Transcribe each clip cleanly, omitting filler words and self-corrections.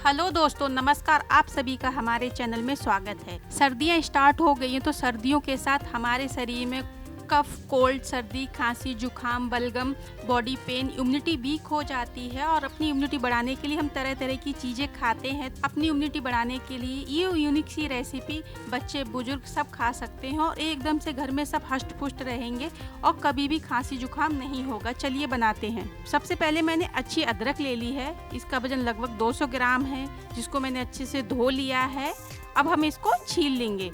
Hello दोस्तों, नमस्कार। आप सभी का हमारे चैनल में स्वागत है। सर्दियां स्टार्ट हो गई हैं तो सर्दियों के साथ हमारे शरीर में कफ, कोल्ड, सर्दी, खांसी, जुखाम, बलगम, बॉडी पेन, इम्यूनिटी वीक हो जाती है। और अपनी इम्यूनिटी बढ़ाने के लिए हम तरह तरह की चीज़ें खाते हैं। अपनी इम्यूनिटी बढ़ाने के लिए ये यूनिक सी रेसिपी बच्चे बुजुर्ग सब खा सकते हैं और एकदम से घर में सब हष्ट पुष्ट रहेंगे और कभी भी खांसी जुखाम नहीं होगा। चलिए बनाते हैं। सबसे पहले मैंने अच्छी अदरक ले ली है। इसका वजन लगभग 200 ग्राम है, जिसको मैंने अच्छे से धो लिया है। अब हम इसको छील लेंगे।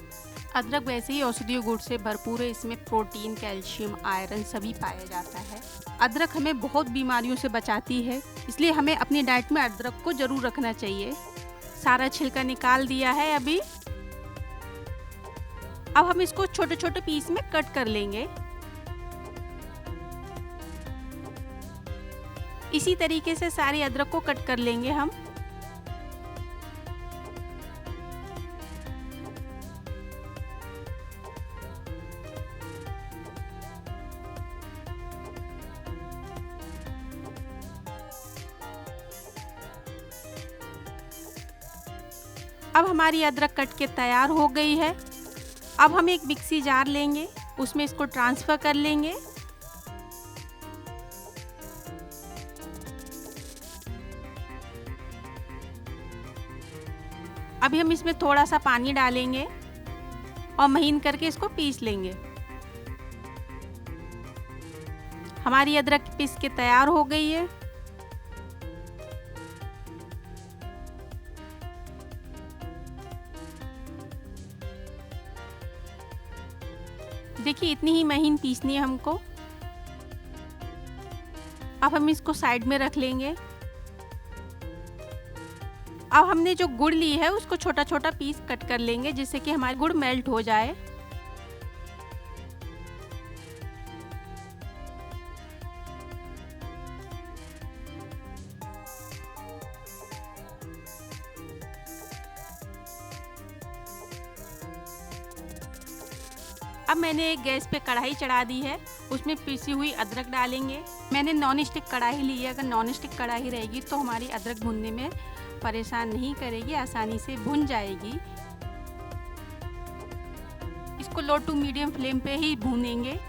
अदरक वैसे ही औषधीय गुण से भरपूर है। इसमें प्रोटीन, कैल्शियम, आयरन सभी पाया जाता है। अदरक हमें बहुत बीमारियों से बचाती है, इसलिए हमें अपनी डाइट में अदरक को जरूर रखना चाहिए। सारा छिलका निकाल दिया है अभी। अब हम इसको छोटे छोटे पीस में कट कर लेंगे। इसी तरीके से सारी अदरक को कट कर लेंगे हम। अब हमारी अदरक कट के तैयार हो गई है। अब हम एक मिक्सी जार लेंगे, उसमें इसको ट्रांसफर कर लेंगे। अभी हम इसमें थोड़ा सा पानी डालेंगे और महीन करके इसको पीस लेंगे। हमारी अदरक पीस के तैयार हो गई है। देखिए, इतनी ही महीन पीसनी है हमको। अब हम इसको साइड में रख लेंगे। अब हमने जो गुड़ ली है उसको छोटा छोटा पीस कट कर लेंगे, जिससे कि हमारा गुड़ मेल्ट हो जाए। अब मैंने एक गैस पे कढ़ाई चढ़ा दी है, उसमें पिसी हुई अदरक डालेंगे। मैंने नॉन स्टिक कढ़ाई ली है। अगर नॉन स्टिक कढ़ाई रहेगी तो हमारी अदरक भूनने में परेशान नहीं करेगी, आसानी से भुन जाएगी। इसको लो टू मीडियम फ्लेम पे ही भूनेंगे।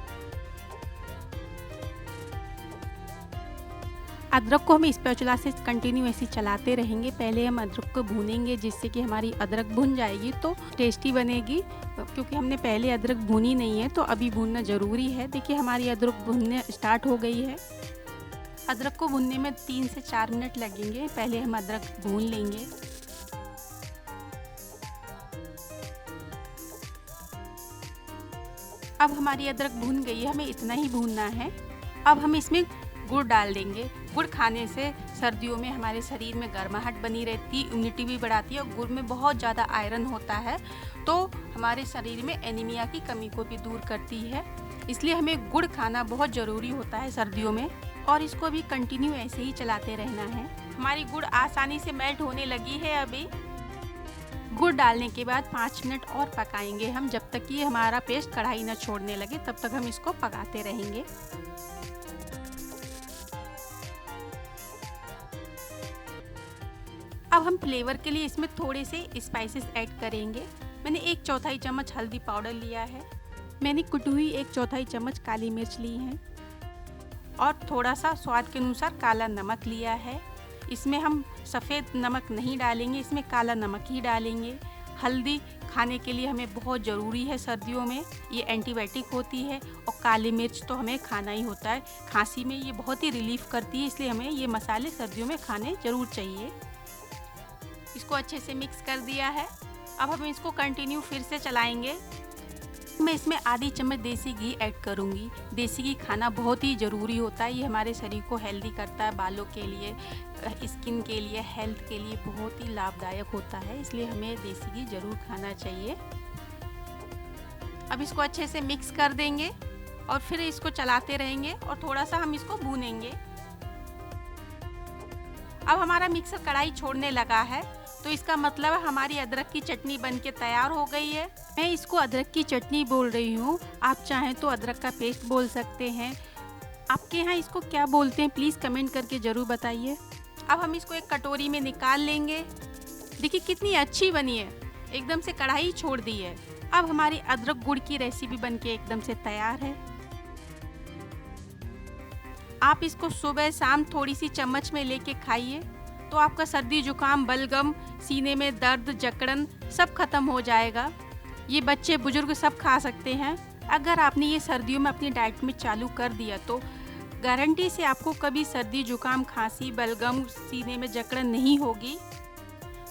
अदरक को हम स्पैचुला से कंटिन्यू ऐसे चलाते रहेंगे। पहले हम अदरक को भूनेंगे, जिससे कि हमारी अदरक भुन जाएगी तो टेस्टी बनेगी। क्योंकि हमने पहले अदरक भूनी नहीं है तो अभी भूनना ज़रूरी है। देखिए, हमारी अदरक भुनने स्टार्ट हो गई है। अदरक को भूनने में 3 से 4 मिनट लगेंगे। पहले हम अदरक भून लेंगे। अब हमारी अदरक भून गई है, हमें इतना ही भूनना है। अब हम इसमें गुड़ डाल देंगे। गुड़ खाने से सर्दियों में हमारे शरीर में गर्माहट बनी रहती है, इम्यूनिटी भी बढ़ाती है। और गुड़ में बहुत ज़्यादा आयरन होता है, तो हमारे शरीर में एनीमिया की कमी को भी दूर करती है। इसलिए हमें गुड़ खाना बहुत ज़रूरी होता है सर्दियों में। और इसको भी कंटिन्यू ऐसे ही चलाते रहना है। हमारी गुड़ आसानी से मेल्ट होने लगी है। अभी गुड़ डालने के बाद 5 मिनट और पकाएंगे हम, जब तक कि हमारा पेस्ट कढ़ाई न छोड़ने लगे, तब तक हम इसको पकाते रहेंगे। अब हम फ्लेवर के लिए इसमें थोड़े से स्पाइसेस ऐड करेंगे। मैंने 1/4 चम्मच हल्दी पाउडर लिया है। मैंने कुटी हुई 1/4 चम्मच काली मिर्च ली है और थोड़ा सा स्वाद के अनुसार काला नमक लिया है। इसमें हम सफ़ेद नमक नहीं डालेंगे, इसमें काला नमक ही डालेंगे। हल्दी खाने के लिए हमें बहुत ज़रूरी है सर्दियों में, ये एंटीबायोटिक होती है। और काली मिर्च तो हमें खाना ही होता है, खांसी में ये बहुत ही रिलीफ करती है, इसलिए हमें ये मसाले सर्दियों में खाने ज़रूर चाहिए। इसको अच्छे से मिक्स कर दिया है। अब हम इसको कंटिन्यू फिर से चलाएंगे। मैं इसमें आधी चम्मच देसी घी ऐड करूँगी। देसी घी खाना बहुत ही ज़रूरी होता है, ये हमारे शरीर को हेल्दी करता है। बालों के लिए, स्किन के लिए, हेल्थ के लिए बहुत ही लाभदायक होता है, इसलिए हमें देसी घी ज़रूर खाना चाहिए। अब इसको अच्छे से मिक्स कर देंगे और फिर इसको चलाते रहेंगे और थोड़ा सा हम इसको भूनेंगे। अब हमारा मिक्सर कढ़ाई छोड़ने लगा है, तो इसका मतलब हमारी अदरक की चटनी बनके तैयार हो गई है। मैं इसको अदरक की चटनी बोल रही हूँ, आप चाहें तो अदरक का पेस्ट बोल सकते हैं। आपके यहाँ इसको क्या बोलते हैं प्लीज़ कमेंट करके ज़रूर बताइए। अब हम इसको एक कटोरी में निकाल लेंगे देखिए कितनी अच्छी बनी है, एकदम से कढ़ाई छोड़ दी है। अब हमारी अदरक गुड़ की रेसिपी बनके एकदम से तैयार है। आप इसको सुबह शाम थोड़ी सी चम्मच में लेके खाइए तो आपका सर्दी जुकाम, बलगम, सीने में दर्द, जकड़न सब खत्म हो जाएगा। ये बच्चे बुजुर्ग सब खा सकते हैं। अगर आपने ये सर्दियों में अपनी डाइट में चालू कर दिया तो गारंटी से आपको कभी सर्दी जुकाम, खांसी, बलगम, सीने में जकड़न नहीं होगी।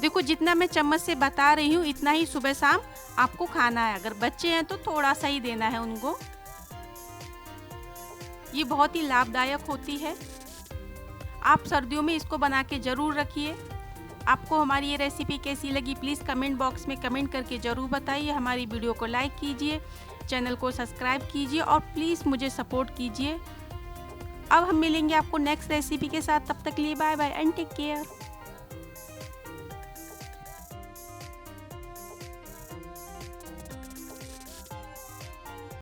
देखो जितना मैं चम्मच से बता रही हूँ इतना ही सुबह शाम आपको खाना है। अगर बच्चे हैं तो थोड़ा सा ही देना है उनको। ये बहुत ही लाभदायक होती है। आप सर्दियों में इसको बना के ज़रूर रखिए। आपको हमारी ये रेसिपी कैसी लगी प्लीज़ कमेंट बॉक्स में कमेंट करके ज़रूर बताइए। हमारी वीडियो को लाइक कीजिए, चैनल को सब्सक्राइब कीजिए और प्लीज़ मुझे सपोर्ट कीजिए। अब हम मिलेंगे आपको नेक्स्ट रेसिपी के साथ। तब तक के लिए bye bye and take care.